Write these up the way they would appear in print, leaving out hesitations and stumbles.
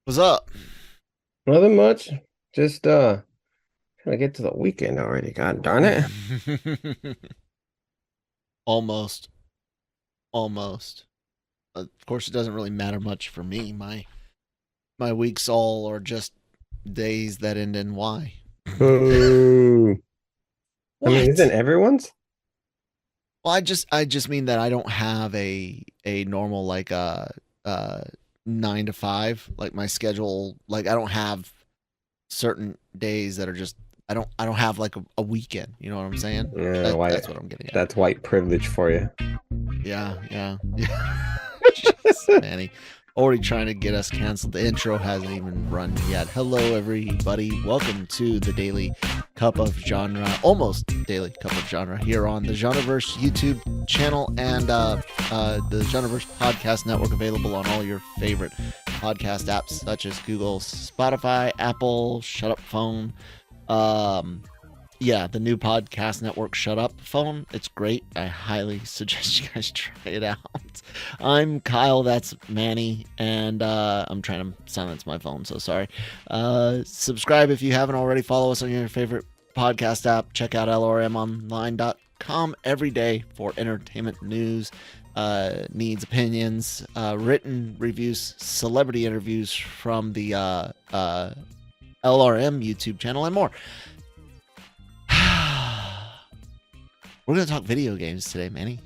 What's up? Nothing much. Just trying to get to the weekend already. God darn it. Almost, almost. Of course, it doesn't really matter much for me. My weeks all are just days that end in Y. Boo. I mean, isn't What? everyone's? Well, I just mean that I don't have a normal like uh 9 to 5 like my schedule. Like I don't have certain days that are just I don't have like a weekend. You know what I'm saying? Yeah, That's white. what I'm getting at. That's white privilege for you. Yeah. Jeez, Manny. Already trying to get us canceled. The intro hasn't even run yet. Hello, everybody. Welcome to the Daily Cup of Genre, almost Daily Cup of Genre, here on the Genreverse YouTube channel and the Genreverse Podcast Network, available on all your favorite podcast apps such as Google, Spotify, Apple, Shut Up Phone, um, yeah, the new podcast network Shut Up Phone. It's great. I highly suggest you guys try it out. I'm Kyle, that's Manny, and I'm trying to silence my phone, so sorry. Subscribe if you haven't already. Follow us on your favorite podcast app. Check out lrmonline.com every day for entertainment news, needs, opinions, written reviews, celebrity interviews from the LRM YouTube channel, and more. We're gonna talk video games today, Manny,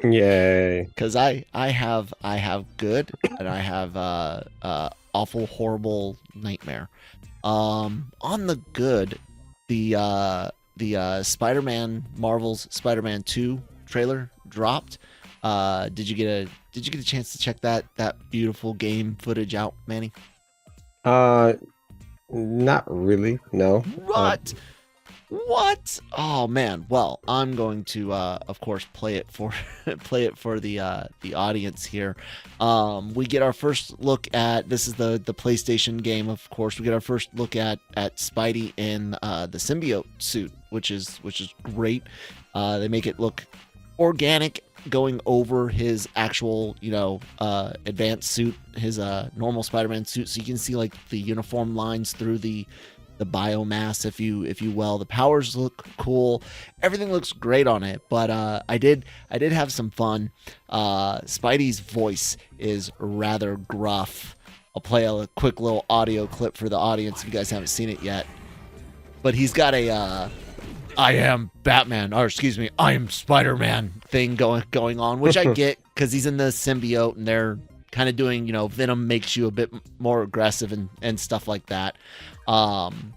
Yay. because I have good and I have awful, horrible, nightmare. On the good, the Spider-Man Marvel's Spider-Man 2 trailer dropped. Did you get a chance to check that beautiful game footage out, Manny? Uh, Not really. No. What? What? Oh man. Well, I'm going to of course play it for play it for the audience here. We get our first look at, this is the PlayStation game, of course. We get our first look at Spidey in the symbiote suit, which is great. They make it look organic, going over his actual, advanced suit, his normal Spider-Man suit, so you can see like the uniform lines through the biomass, if you will. The powers look cool. Everything looks great on it. But I did have some fun. Spidey's voice is rather gruff. I'll play a quick little audio clip for the audience if you guys haven't seen it yet. But he's got a I am Batman, or excuse me, I am Spider-Man thing going on, which I get because he's in the symbiote and they're kind of doing, Venom makes you a bit more aggressive and stuff like that. Um,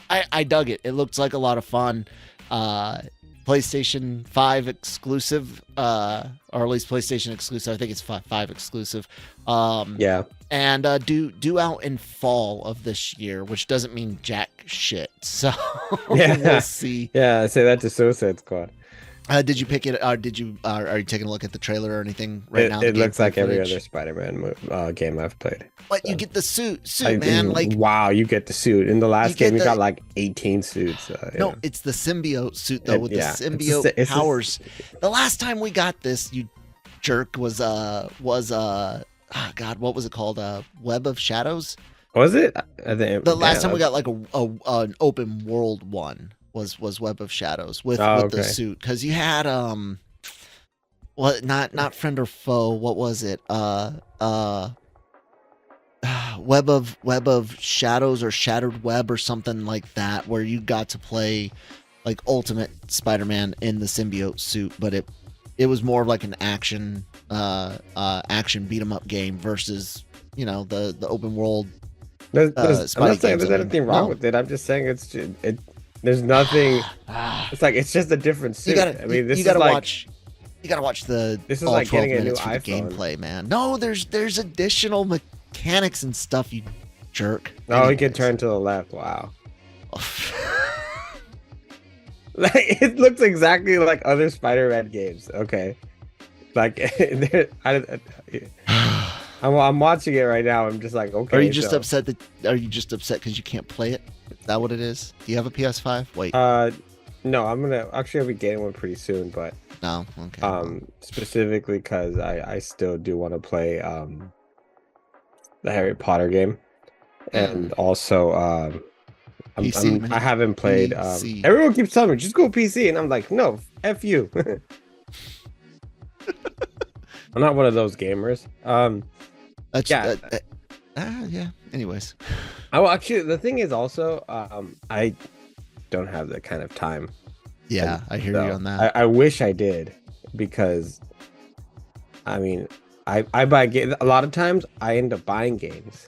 I dug it. It looks like a lot of fun. Uh, PlayStation 5 exclusive, or at least PlayStation exclusive. I think it's 5 exclusive. Um, Yeah. and due out in fall of this year, which doesn't mean jack shit. So we'll Yeah. see. Yeah, I say that to Suicide Squad. Did you pick it? Did you? Are you taking a look at the trailer or anything right It now? The it looks gameplay like every other footage. Spider-Man game I've played. But you So get the suit, man. Like wow, you get the suit. In the you last game, get you got the like 18 suits. no. Yeah. It's the symbiote suit though, with the Yeah. symbiote It's powers. The last time we got this, you jerk, was God, what was it called? Web of Shadows. was it? I think The last time we damn. got like a an open world one was Web of Shadows Oh, with the okay. suit, because you had what, not friend or foe, what was it, uh Web of Shadows or Shattered Web or something like that, where you got to play like Ultimate Spider-Man in the symbiote suit, but it was more of like an action beat 'em up game versus, the open world I'm not Spidey saying games. I there's mean, anything wrong no. with it. I'm just saying there's nothing. It's like it's just a different you suit. gotta I you, mean, you this is gotta like watch you gotta watch the this is all like 12 getting a new minutes for the iPhone. gameplay, man. No, there's additional mechanics and stuff, you jerk. Oh, he can Anyways. turn to the left. Wow. Like it looks exactly like other Spider-Man games. Okay. Like I'm watching it right now. I'm just like, Are you okay, just so upset that Are you just upset because you can't play it? Is that what it is? Do you have a PS5? Wait, uh no, I'm gonna actually I'll be getting one pretty soon, but no. Okay, well, specifically because I still do want to play the Harry Potter game, and also PC, I man. haven't played. PC. Everyone keeps telling me just go PC, and I'm like, no, f you. I'm not one of those gamers. That's Yeah. yeah. Anyways. Oh, actually, the thing is also, I don't have that kind of time. Yeah, And I hear you so on that. I wish I did, because I mean, I buy games a lot of times. I end up buying games,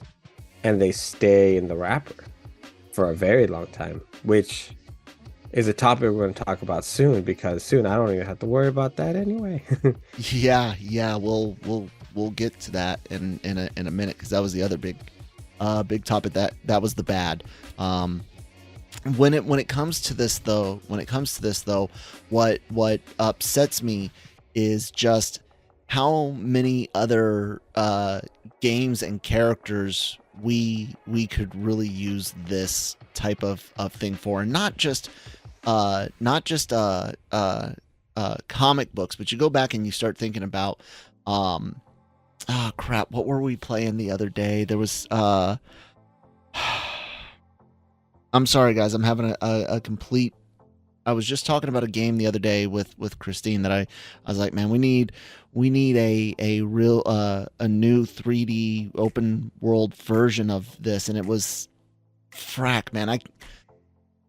and they stay in the wrapper for a very long time, which is a topic we're going to talk about soon, because soon I don't even have to worry about that anyway. Yeah. We'll get to that in a minute, because that was the other big topic. That was the bad. When it comes to this though, what upsets me is just how many other games and characters we could really use this type of thing for, and not just comic books, but you go back and you start thinking about oh crap, what were we playing the other day? There was I'm sorry guys, I'm having a complete. I was just talking about a game the other day with Christine that I was like, man, we need a real a new 3D open world version of this, and it was frack, man.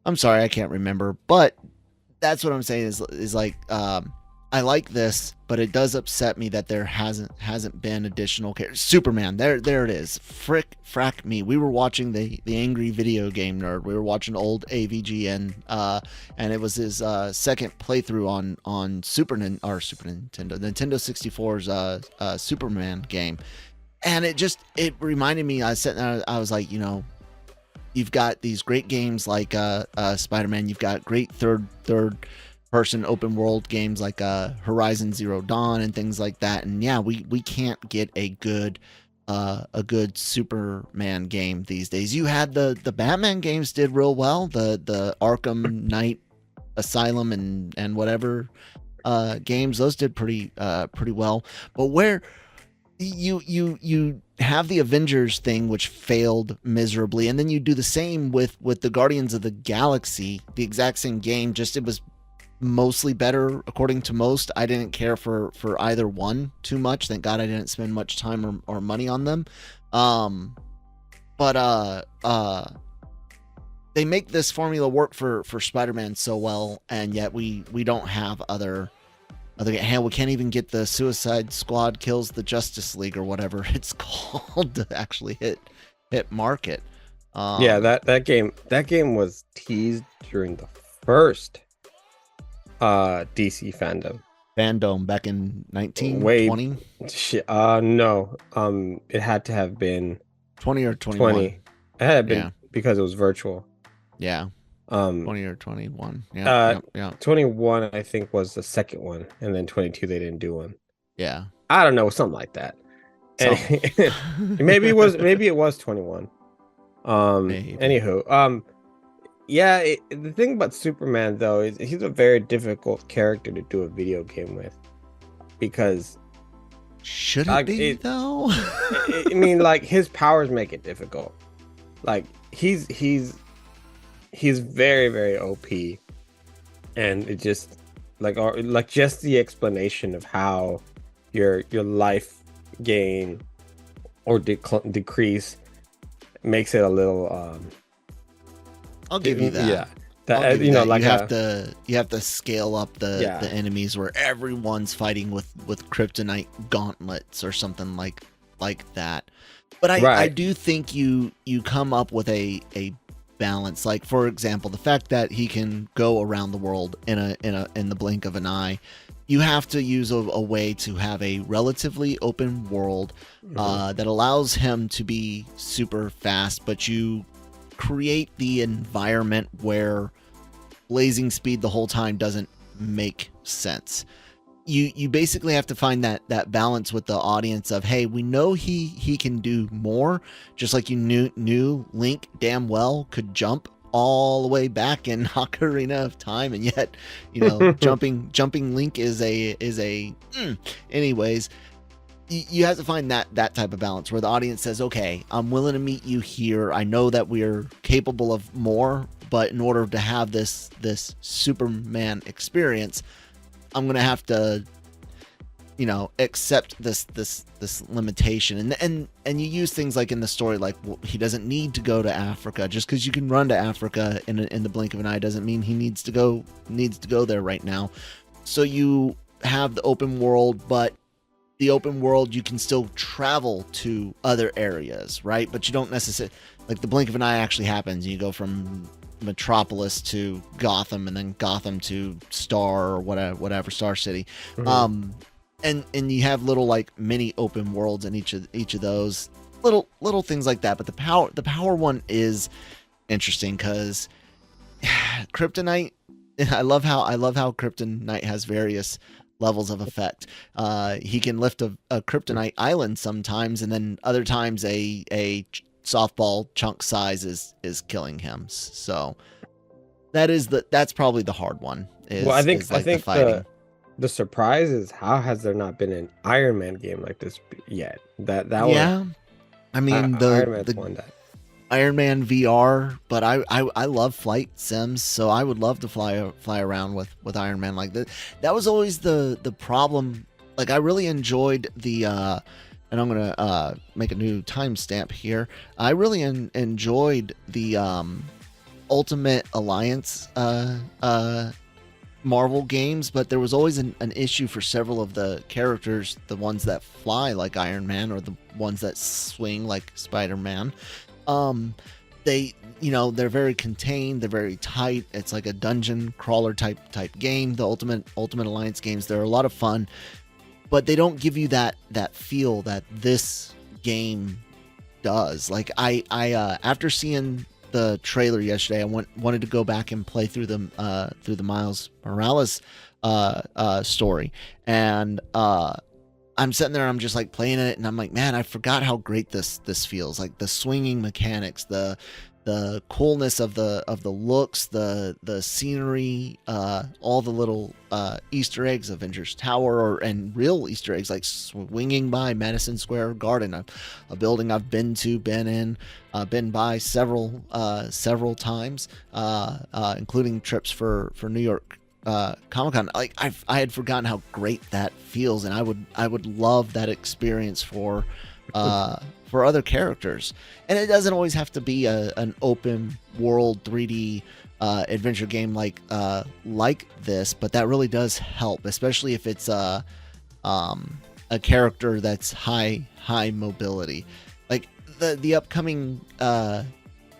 I'm sorry, I can't remember, but that's what I'm saying is like I like this, but it does upset me that there hasn't been additional characters. Superman, there it is. Frack me. We were watching the Angry Video Game Nerd. We were watching old AVGN, and it was his second playthrough on Super Nintendo, Nintendo 64's Superman game, and it reminded me. I sat there, I was like, you've got these great games like Spider-Man. You've got great third person open world games like Horizon Zero Dawn and things like that. And yeah, we can't get a good Superman game these days. You had the Batman games did real well. The Arkham Knight Asylum and whatever games, those did pretty well. But where you have the Avengers thing, which failed miserably, and then you do the same with the Guardians of the Galaxy, the exact same game, just it was mostly better according to most. I didn't care for either one too much. Thank God I didn't spend much time or money on them. But they make this formula work for Spider-Man so well, and yet we don't have other hell, we can't even get the Suicide Squad kills the Justice League or whatever it's called to actually hit market. Yeah, that game was teased during the first DC fandom back in 1920. No, it had to have been 20 or 21. 20. It had been because it was virtual. Yeah. 20 or 21. Yeah. 21 I think was the second one, and then 22 they didn't do one. Yeah. I don't know, something like that. Maybe it was 21. Maybe. Anywho, yeah, the thing about Superman though is he's a very difficult character to do a video game with, because should it be though? I mean, like, his powers make it difficult. Like he's very, very OP, and it just like just the explanation of how your life gain or decrease makes it a little I'll give you that. Yeah, that you know, like you have to scale up the enemies where everyone's fighting with kryptonite gauntlets or something like that. But I do think you come up with a balance. Like, for example, the fact that he can go around the world in the blink of an eye. You have to use a way to have a relatively open world that allows him to be super fast, but you create the environment where blazing speed the whole time doesn't make sense. You basically have to find that balance with the audience of, hey, we know he can do more, just like you knew Link damn well could jump all the way back in Ocarina of Time, and yet jumping Link is a anyways. you have to find that type of balance where the audience says, okay, I'm willing to meet you here. I know that we're capable of more, but in order to have this Superman experience, I'm gonna have to, accept this limitation. And you use things like in the story, like, well, he doesn't need to go to Africa. Just because you can run to Africa in the blink of an eye doesn't mean he needs to go there right now. So you have the open world, but the open world, you can still travel to other areas, right? But you don't necessarily, like, the blink of an eye actually happens. You go from Metropolis to Gotham, and then Gotham to Star, or whatever Star City. Mhm. And you have little, like, mini open worlds in each of those little things like that. But the power one is interesting because Kryptonite. I love how Kryptonite has various levels of effect. He can lift a Kryptonite island sometimes, and then other times a softball chunk size is killing him. So that's probably the hard one. Well, I think The fighting. the surprise is, how has there not been an Iron Man game like this yet? That one, Yeah, I mean Iron Man's the one that. Iron Man VR, but I love flight sims, so I would love to fly around with Iron Man like that. That was always the problem. Like, I really enjoyed the and I'm gonna make a new timestamp here. I really enjoyed the Ultimate Alliance Marvel games, but there was always an issue for several of the characters, the ones that fly like Iron Man or the ones that swing like Spider-Man. They're very contained, they're very tight. It's like a dungeon crawler type game. The Ultimate Alliance games, they're a lot of fun, but they don't give you that feel that this game does. Like, I after seeing the trailer yesterday, I wanted to go back and play through the Miles Morales story, and I'm sitting there, I'm just like playing it, and I'm like, man, I forgot how great this feels. Like, the swinging mechanics, the coolness of the looks, the scenery, all the little Easter eggs, Avengers Tower, and real Easter eggs like swinging by Madison Square Garden, a building I've been by several times, including trips for New York Comic-Con. Like, I had forgotten how great that feels, and I would love that experience for other characters. And it doesn't always have to be an open world 3D adventure game like this, but that really does help, especially if it's a character that's high mobility. Like the upcoming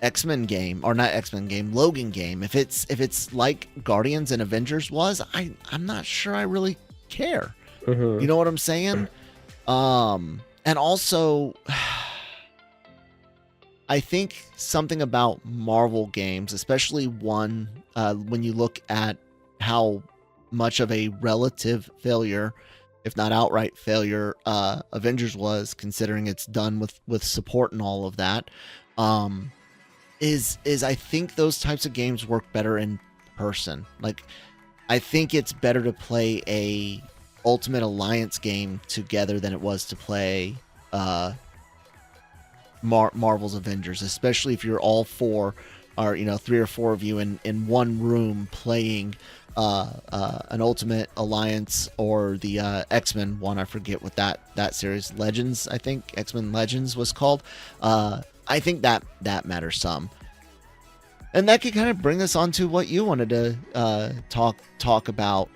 X-Men game, or not X-Men game, Logan game. If it's like Guardians and Avengers was, I'm not sure I really care. Mhm. You know what I'm saying? And also, I think something about Marvel games, especially one, when you look at how much of a relative failure, if not outright failure, Avengers was, considering it's done with support and all of that, is I think those types of games work better in person. Like, I think it's better to play a Ultimate Alliance game together than it was to play Marvel's Avengers, especially if you're all four, or 3 or 4 of you in one room playing an Ultimate Alliance or the X-Men one. I forget what that series, Legends, I think X-Men Legends was called. I think that matters some. And that could kind of bring us on to what you wanted to talk about.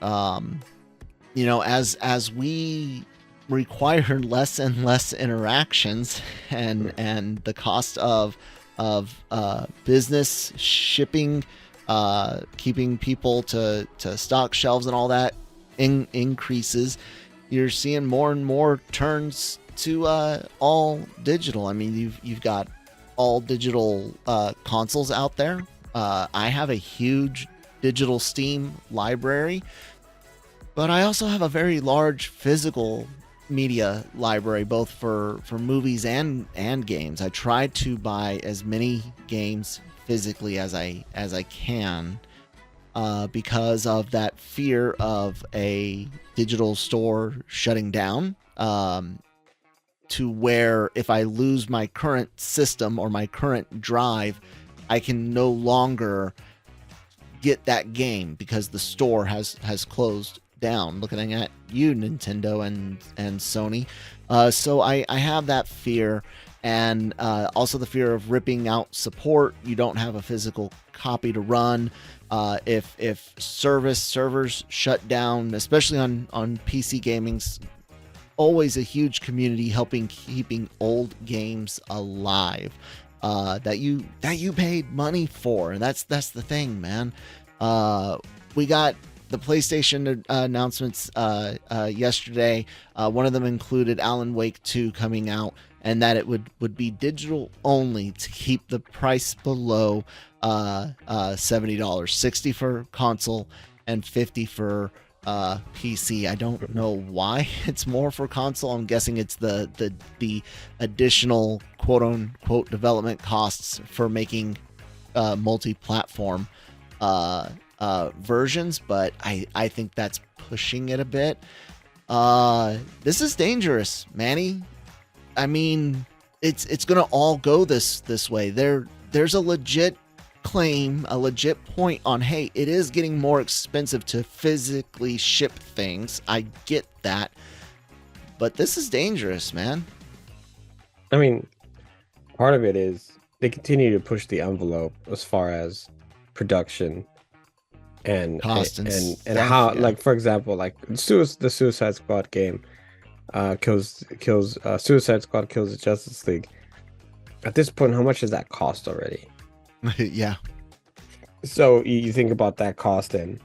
As we require less and less interactions, and the cost of business, shipping, keeping people to stock shelves and all that increases, you're seeing more and more turns to all digital. I mean, you've got all digital consoles out there. I have a huge digital Steam library, but I also have a very large physical media library, both for movies and games. I try to buy as many games physically as I can, because of that fear of a digital store shutting down. to where if I lose my current system or my current drive, I can no longer get that game because the store has closed down. Looking at you, Nintendo and Sony. So I have that fear, and also the fear of ripping out support. You don't have a physical copy to run. If servers shut down, especially on PC gaming's always a huge community helping keeping old games alive, that you paid money for. And that's the thing, man. We got the PlayStation announcements yesterday. One of them included Alan Wake 2 coming out, and that it would be digital only to keep the price below $70, $60 for console and $50 for PC. I don't know why it's more for console. I'm guessing it's the additional quote unquote development costs for making multi-platform versions, but I think that's pushing it a bit. This is dangerous, Manny. I mean, it's gonna all go this way. There's a legit claim, a legit point on, hey, it is getting more expensive to physically ship things. I get that, but this is dangerous, man. I mean, part of it is they continue to push the envelope as far as production and cost and how, yeah. like, for example, like the Suicide Squad game Suicide Squad kills the Justice League. At this point, how much does that cost already? Yeah. So you think about that cost, and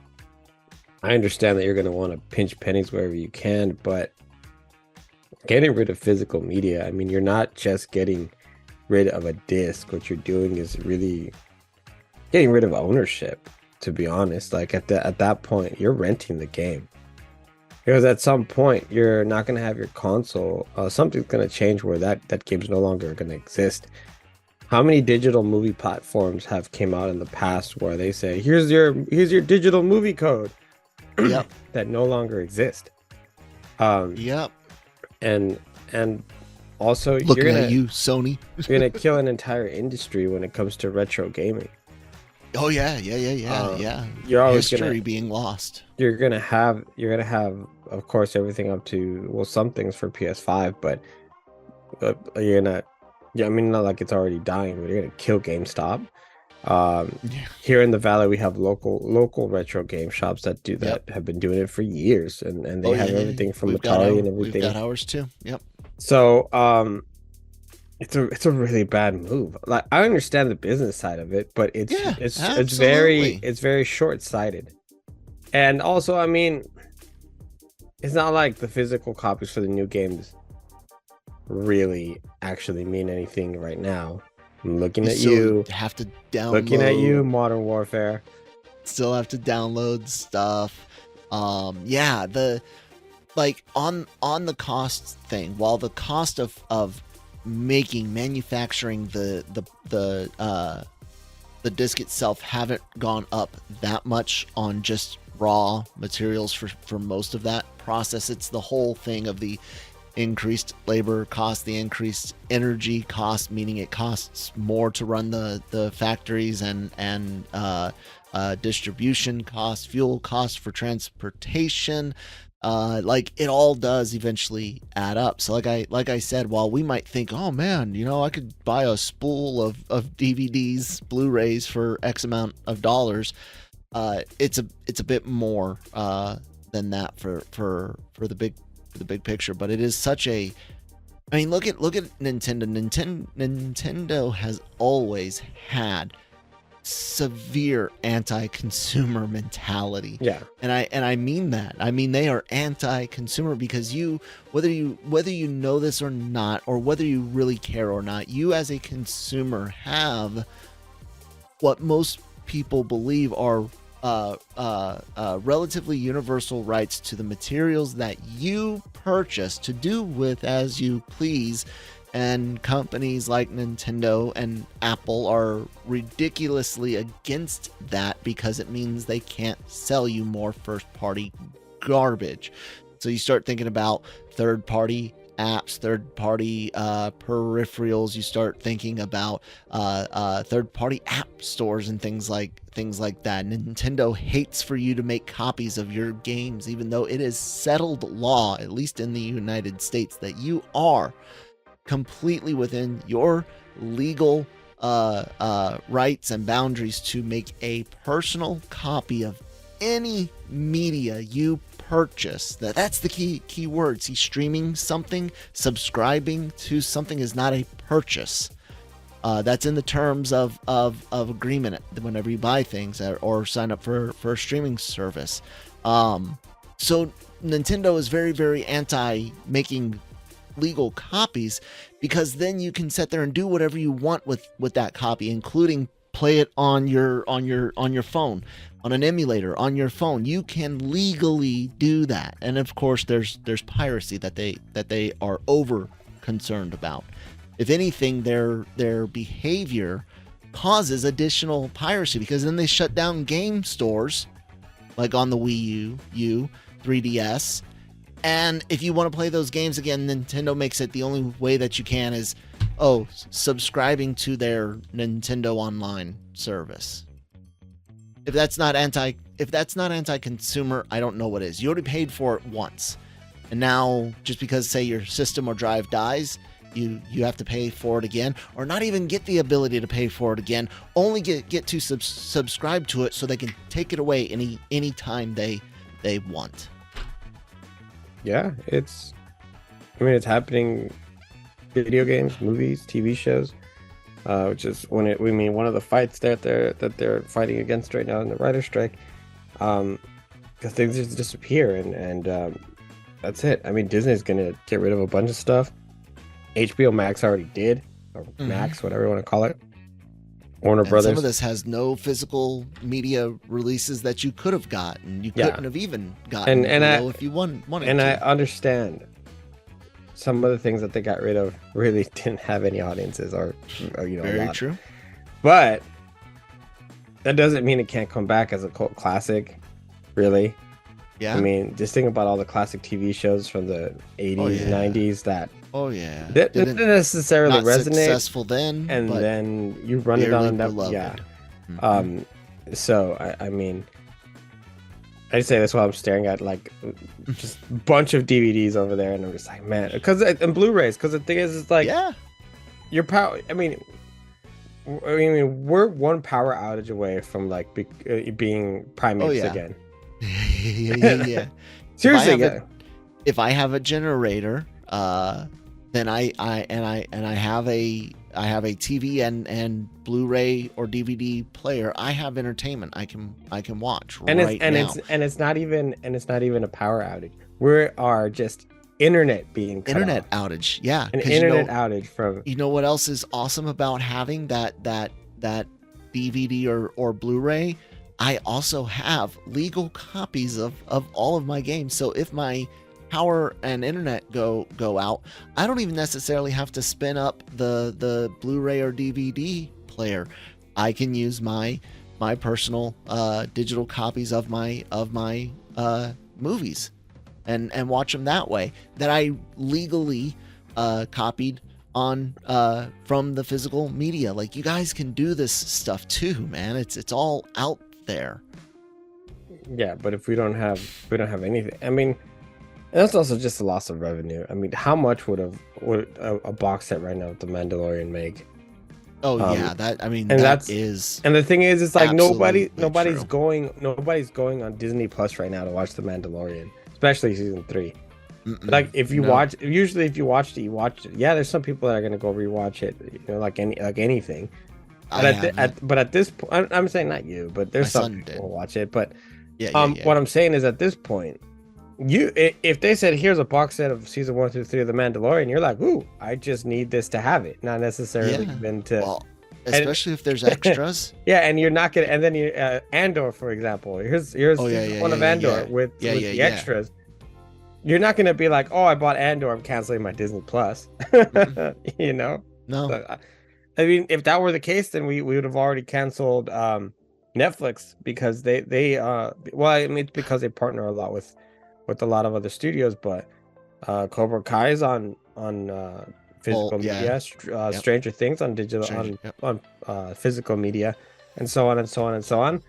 I understand that you're going to want to pinch pennies wherever you can, but getting rid of physical media, I mean, you're not just getting rid of a disc. What you're doing is really getting rid of ownership, to be honest. Like at that point, you're renting the game. Because at some point, you're not going to have your console. Something's going to change where that game's no longer going to exist. How many digital movie platforms have came out in the past where they say, here's your digital movie code? Yep. That no longer exist. Yep. And also, looking at you, Sony. You're gonna kill an entire industry when it comes to retro gaming. Oh yeah. You're always history being lost. You're gonna have, of course, everything up to, well, some things for PS5, but you're gonna, I mean, not like it's already dying, but you're gonna kill GameStop. Here in the Valley, we have local retro game shops that do that. Yep. Have been doing it for years, and they have everything from Atari and everything. We've got ours too. Yep. So it's a really bad move. Like, I understand the business side of it, but it's very short-sighted. And also, I mean, it's not like the physical copies for the new games really actually mean anything right now. I'm looking at you. Have to download. Looking at you, Modern Warfare. Still have to download stuff. Yeah, the like on the cost thing. While the cost of manufacturing the disc itself haven't gone up that much on just raw materials for most of that process, it's the whole thing of the increased labor cost, the increased energy cost, meaning it costs more to run the factories, and distribution costs, fuel costs for transportation. Like, it all does eventually add up. So like I said, while we might think, oh man, I could buy a spool of DVDs, Blu-rays for X amount of dollars, it's a bit more than that for the big picture. But it is such a, I mean, look at Nintendo. Nintendo has always had severe anti-consumer mentality. Yeah. And I mean that. I mean, they are anti-consumer because whether you know this or not, or whether you really care or not, you as a consumer have what most people believe are relatively universal rights to the materials that you purchase to do with as you please. And companies like Nintendo and Apple are ridiculously against that because it means they can't sell you more first-party garbage. So you start thinking about third-party apps, third-party peripherals. You start thinking about third-party app stores and things like that. Nintendo hates for you to make copies of your games, even though it is settled law, at least in the United States, that you are completely within your legal rights and boundaries to make a personal copy of any media you purchase. That's the key words. He's streaming something, subscribing to something is not a purchase. That's in the terms of agreement whenever you buy things or sign up for a streaming service. So Nintendo is very, very anti making legal copies, because then you can sit there and do whatever you want with that copy, including play it on your phone, on an emulator on your phone. You can legally do that. And of course there's piracy that they are over concerned about. If anything, their behavior causes additional piracy, because then they shut down game stores like on the Wii U, 3DS. And if you want to play those games again, Nintendo makes it the only way that you can is, subscribing to their Nintendo Online service. If that's not anti-consumer, I don't know what is. You already paid for it once, and now just because, say, your system or drive dies, you have to pay for it again, or not even get the ability to pay for it again. Only get to subscribe to it so they can take it away any time they want. Yeah, it's happening. Video games, movies, TV shows, which is one of the fights that they're fighting against right now in the writer's strike, because things just disappear, and that's it. I mean, Disney's gonna get rid of a bunch of stuff. HBO Max already did, or Max, whatever you want to call it. Warner Brothers. Some of this has no physical media releases that you could have gotten. You couldn't have even gotten if you wanted to. And I understand some of the things that they got rid of really didn't have any audiences, or very a lot. True. But that doesn't mean it can't come back as a cult classic, really. Yeah. I mean, just think about all the classic TV shows from the 80s, 90s that didn't necessarily resonate. Successful then, and then you run it on a network. Yeah. Mm-hmm. So I mean, I say this while I'm staring at like just a bunch of DVDs over there, and I'm just like, man, and Blu-rays. Because the thing is, it's like, your power. I mean, we're one power outage away from like being primates again. Yeah. Seriously, if I have a generator, then I have a TV and Blu-ray or DVD player. I have entertainment I can watch now. It's not even a power outage. We are just internet being cut internet off. Outage. Yeah, an internet outage from. You know what else is awesome about having that DVD or Blu-ray? I also have legal copies of all of my games. So if my power and internet go out, I don't even necessarily have to spin up the Blu-ray or DVD player. I can use my personal digital copies of my movies and watch them that way, that I legally copied on from the physical media. Like, you guys can do this stuff too, man. It's all out there. Yeah, but if we don't have anything, I mean, that's also just a loss of revenue. I mean, how much would a box set right now with The Mandalorian make? And the thing is, it's like nobody's true. going on Disney Plus right now to watch The Mandalorian, especially season 3. Like, if you watch it, you watched it. Yeah, there's some people that are gonna go rewatch it, like anything. But at this point, I'm saying not you, but there's some people who watch it. But what I'm saying is, at this point, if they said, here's a box set of season 1 through 3 of The Mandalorian, you're like, ooh, I just need this to have it, not necessarily even to. Well, especially if there's extras. Yeah, and you're not gonna. And then you Andor, for example. Here's one of Andor with the extras. You're not gonna be like, oh, I bought Andor, I'm canceling my Disney Plus. You know? No. So, I mean, if that were the case, then we would have already canceled Netflix, because they it's because they partner a lot with a lot of other studios, but Cobra Kai is on physical yeah. media, Yep. Stranger Things on digital Stranger. Yep. on physical media, and so on and so on and so on.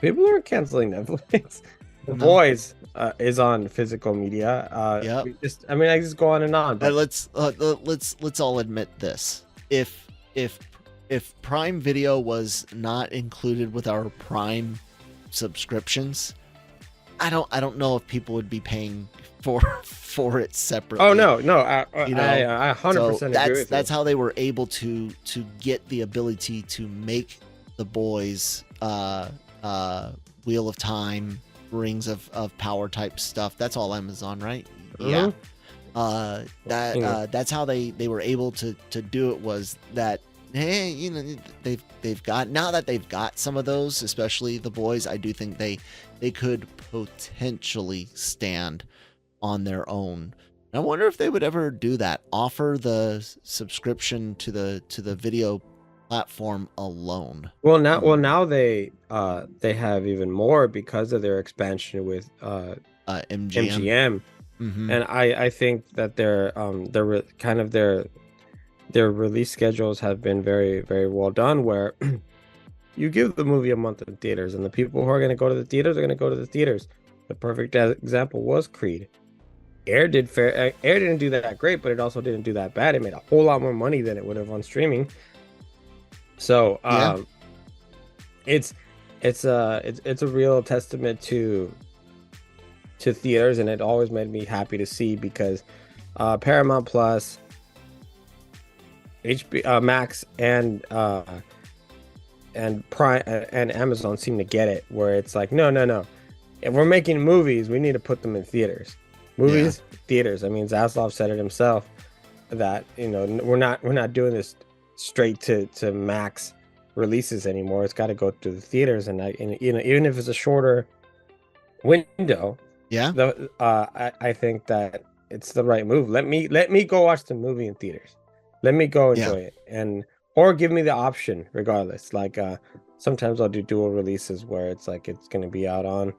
People are canceling Netflix. The No. Boys is on physical media. Yep. I mean, I just go on and on. But Let's all admit this. If if Prime Video was not included with our Prime subscriptions, I don't know if people would be paying for it separately. oh no, I You know, I 100% agree with that's you. how they were able to get the ability to make The Boys, Wheel of Time, Rings of Power type stuff. That's all Amazon, right? Yeah. That's how they were able to do it, was that, hey, you know, they've got, now that they've got some of those, especially The Boys, I do think they could potentially stand on their own. I wonder if they would ever do that, offer the subscription to the video platform alone. Well, now they have even more because of their expansion with MGM. Mm-hmm. And I think that their release schedules have been very, very well done, where you give the movie a month in theaters, and the people who are going to go to the theaters are going to go to the theaters. The perfect example was Creed. Air didn't do that great, but it also didn't do that bad. It made a whole lot more money than it would have on streaming. So it's a real testament to theaters, and it always made me happy to see, because Paramount Plus, HBO Max, and Prime and Amazon seem to get it, where it's like, no, if we're making movies, we need to put them in theaters. Theaters. I mean, Zaslav said it himself, that, you know, we're not doing this straight to Max releases anymore. It's got to go to the theaters, and you know, even if it's a shorter window, I think that it's the right move. Let me go watch the movie in theaters. Let me go enjoy it, or give me the option regardless. Like sometimes I'll do dual releases, where it's like it's going to be out on,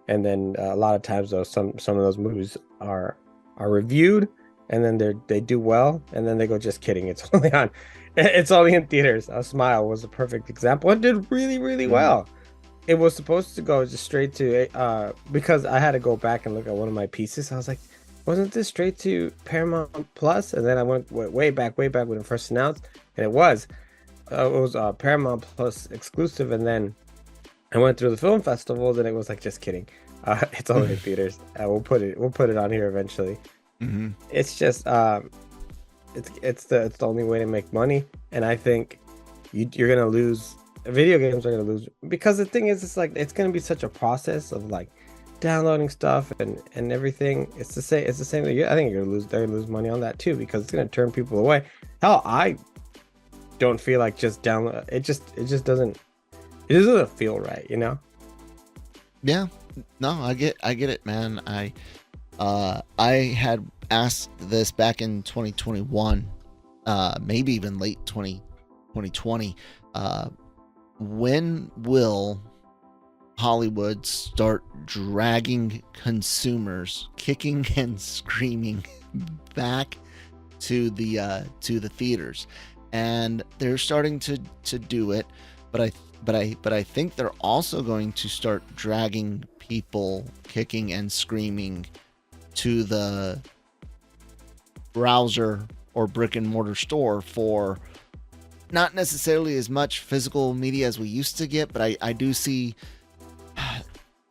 and then a lot of times though, some of those movies are reviewed, and then they do well, and then they go, just kidding, it's only in theaters. A Smile was a perfect example. It did really, really well. It was supposed to go just straight to because I had to go back and look at one of my pieces. I was like, wasn't this straight to Paramount Plus? And then I went way back when it first announced, and it was Paramount Plus exclusive. And then I went through the film festivals, and it was like, just kidding, it's only in theaters. We'll put it on here eventually. Mm-hmm. It's just it's the only way to make money, and I think you're gonna lose. Video games are gonna lose, because the thing is, it's like, it's gonna be such a process of like downloading stuff and everything. It's the same thing. I think they're gonna lose money on that too, because it's gonna turn people away. Hell, I don't feel like just download it. It doesn't feel right, you know? Yeah, no, I get it, man. I had asked this back in 2021, maybe even late 2020. When will Hollywood start dragging consumers, kicking and screaming, back to the theaters? And they're starting to do it, but I think they're also going to start dragging people, kicking and screaming, to the browser or brick and mortar store for not necessarily as much physical media as we used to get, but I do see.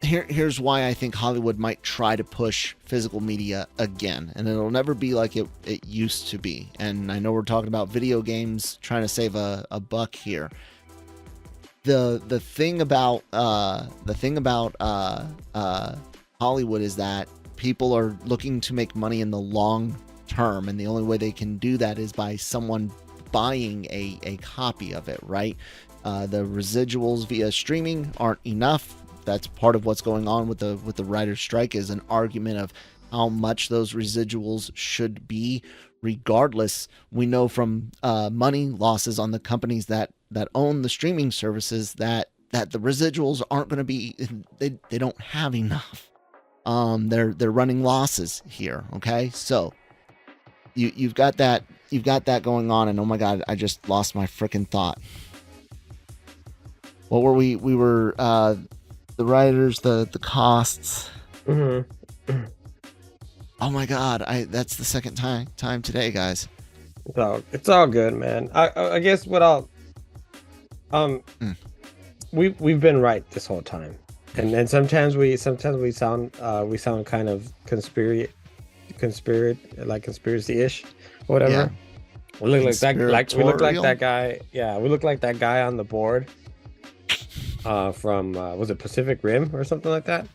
Here's why I think Hollywood might try to push physical media again, and it'll never be like it used to be. And I know we're talking about video games, trying to save a buck here. The thing about Hollywood is that people are looking to make money in the long term, and the only way they can do that is by someone buying a copy of it, right? The residuals via streaming aren't enough. That's part of what's going on with the writer's strike, is an argument of how much those residuals should be. Regardless, we know from money losses on the companies that own the streaming services that the residuals aren't going to be, they don't have enough. They're running losses here. Okay, so you've got that going on, and oh my god, I just lost my freaking thought. What were we were the writers, the costs. Mm-hmm. Oh my god, that's the second time today, guys. It's all good, man. I guess what I'll we've been right this whole time, and sometimes we sound kind of conspiracy-ish, whatever. Yeah. We look like Conspiratorial? that guy. Yeah, we look like that guy on the board. From was it Pacific Rim or something like that?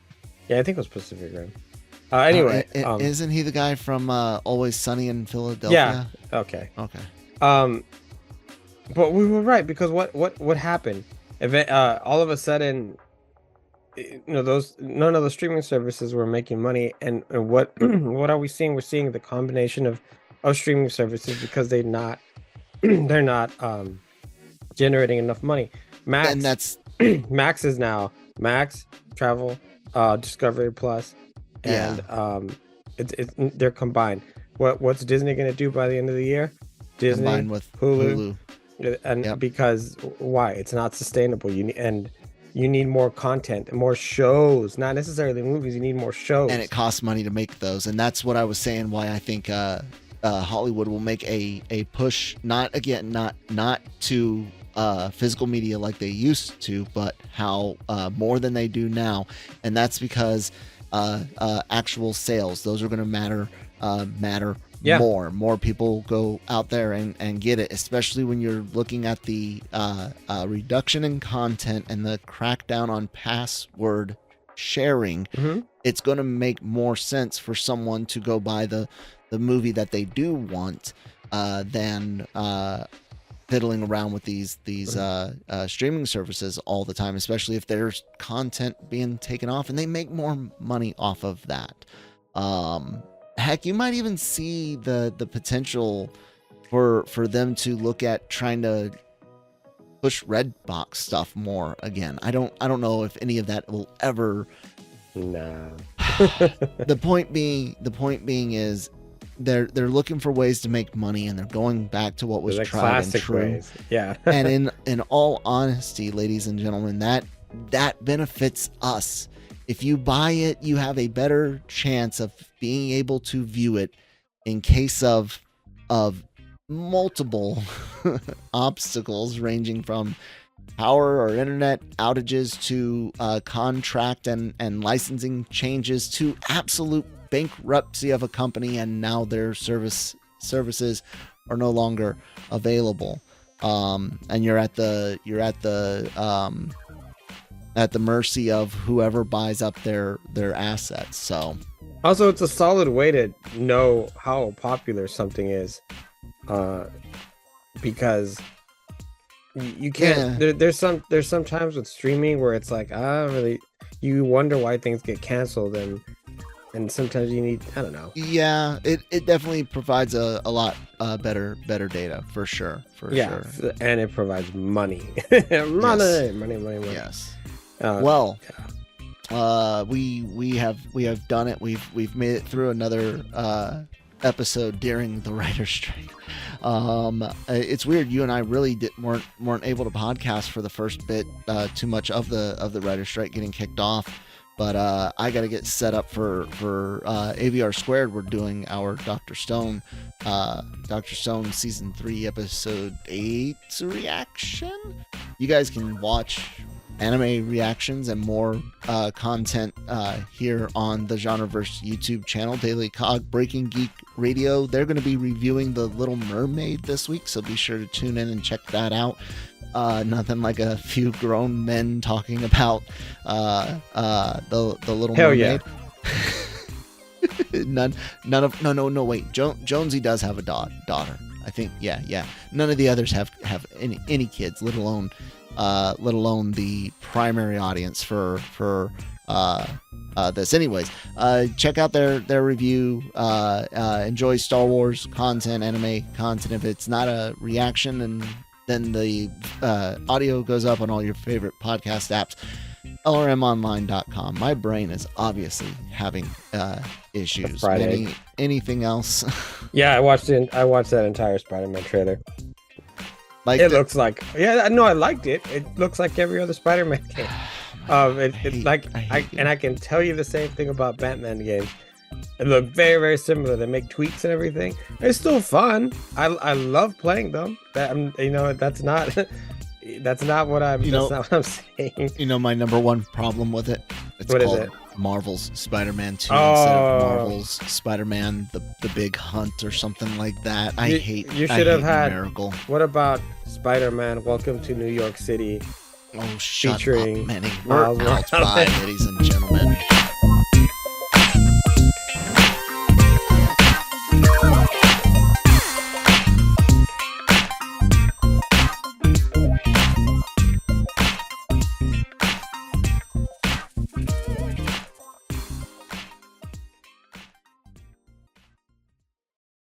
Yeah, I think it was Pacific Rim. Anyway, isn't he the guy from Always Sunny in Philadelphia? Yeah. Okay. Okay. But we were right, because what happened? All of a sudden, none of the streaming services were making money, and what what are we seeing? We're seeing the combination of streaming services, because they're not generating enough money. Max, and that's Max is now Max, Travel, Discovery Plus, and they're combined. What's Disney going to do by the end of the year? Disney combined with Hulu. And because why? It's not sustainable. You need more content and more shows, not necessarily movies. You need more shows, and it costs money to make those. And that's what I was saying, why I think Hollywood will make a push, not to physical media like they used to, but how more than they do now. And that's because actual sales, those are going to matter more people go out there and get it, especially when you're looking at the reduction in content and the crackdown on password sharing. It's going to make more sense for someone to go buy the movie that they do want than fiddling around with these streaming services all the time, especially if there's content being taken off and they make more money off of that. Heck, you might even see the potential for them to look at trying to push Redbox stuff more again. I don't know if any of that will ever. No. The point being is they're looking for ways to make money, and they're going back to what was like tried classic and true. ways. Yeah. And in all honesty, ladies and gentlemen, that benefits us. If you buy it, you have a better chance of being able to view it in case of multiple obstacles, ranging from power or internet outages to contract and licensing changes to absolute bankruptcy of a company, and now their services are no longer available. And you're at the mercy of whoever buys up their assets. So also, it's a solid way to know how popular something is, because you can't. There's some times with streaming where it's like, you wonder why things get canceled, and sometimes you need, I don't know. Yeah, it definitely provides a lot better data for sure. Sure. And it provides money. money. Yes. We have done it. We've made it through another episode during the writer's strike. It's weird. You and I really weren't able to podcast for the first bit, too much of the writer's strike getting kicked off. But I got to get set up for AVR Squared. We're doing our Dr. Stone season 3 episode 8 reaction. You guys can watch anime reactions and more content here on the Genreverse YouTube channel, Daily Cog, Breaking Geek Radio. They're going to be reviewing The Little Mermaid this week, so be sure to tune in and check that out. Nothing like a few grown men talking about the Little Mermaid. No, wait. Jonesy does have a daughter. I think, yeah. None of the others have any kids, let alone the primary audience for this. Anyways, check out their review. Enjoy Star Wars content, anime content. If it's not a reaction, and then the audio goes up on all your favorite podcast apps. lrmonline.com. My brain is obviously having issues. Friday. Anything else? Yeah, I watched that entire Spider-Man trailer. Like It looks like, yeah, no, I liked it. It looks like every other Spider-Man game. I can tell you the same thing about Batman games. It look very, very similar. They make tweaks and everything. It's still fun. I love playing them. That's not that's not what I'm saying. You know my number one problem with it? It's What is called it? Marvel's Spider-Man 2 instead of Marvel's Spider-Man the Big Hunt or something like that. I hate Miracle. What about Spider-Man Welcome to New York City? Oh, shut featuring up, Manny. Miles We're outside, ladies and gentlemen.